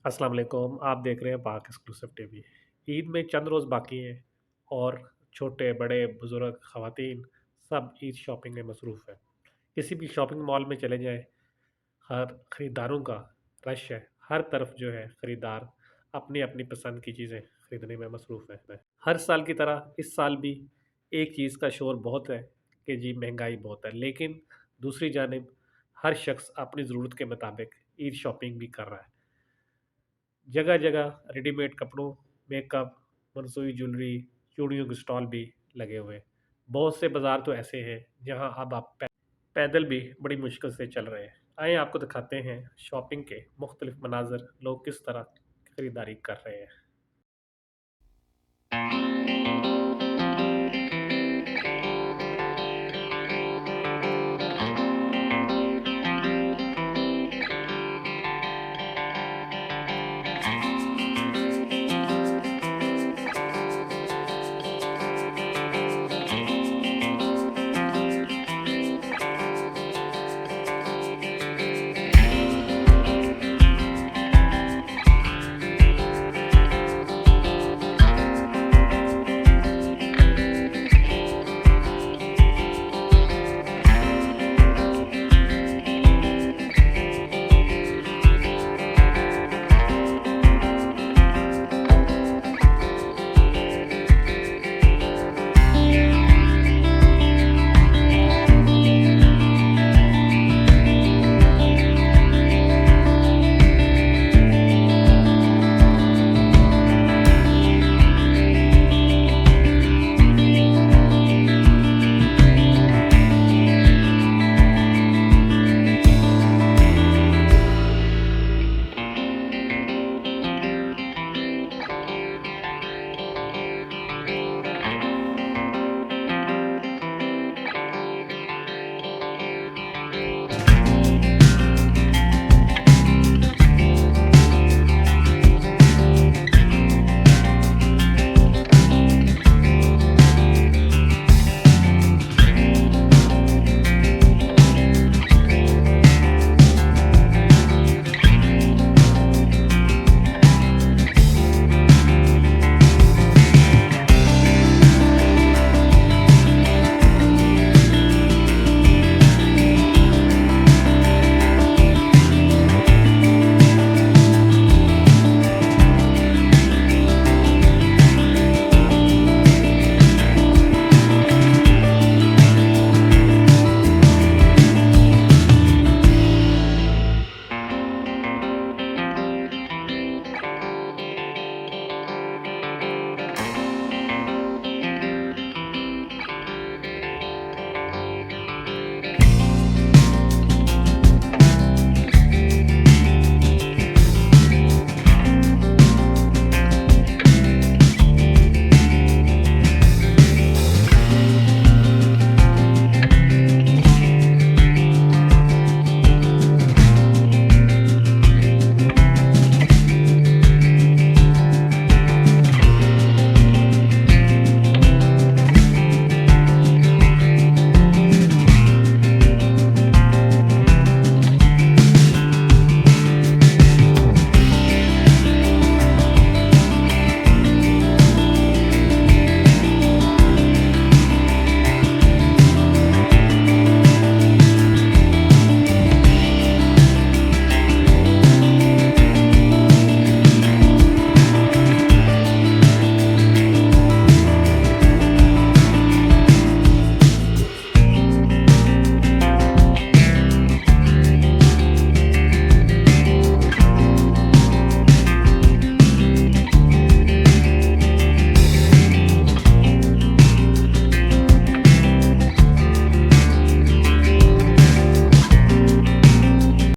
अस्सलाम वालेकुम। आप देख रहे हैं पाक एक्सक्लूसिव टीवी। ईद में चंद रोज़ बाकी हैं और छोटे बड़े बुज़ुर्ग ख़वातीन सब ईद शॉपिंग में मसरूफ़ हैं। किसी भी शॉपिंग मॉल में चले जाएं, हर ख़रीदारों का रश है। हर तरफ जो है ख़रीदार अपनी अपनी पसंद की चीज़ें ख़रीदने में मसरूफ़ है। हर साल की तरह इस साल भी एक चीज़ का शोर बहुत है कि जी महंगाई बहुत है, लेकिन दूसरी जानिब हर शख्स अपनी ज़रूरत के मुताबिक ईद शॉपिंग भी कर रहा है। जगह-जगह रेडीमेड कपड़ों, मेकअप, मनसूई ज्वेलरी, चूड़ियों के स्टॉल भी लगे हुए हैं। बहुत से बाज़ार तो ऐसे हैं जहां अब आप पैदल भी बड़ी मुश्किल से चल रहे हैं। आइए आपको दिखाते हैं शॉपिंग के मुख्तलिफ मनाज़र, लोग किस तरह खरीदारी कर रहे हैं।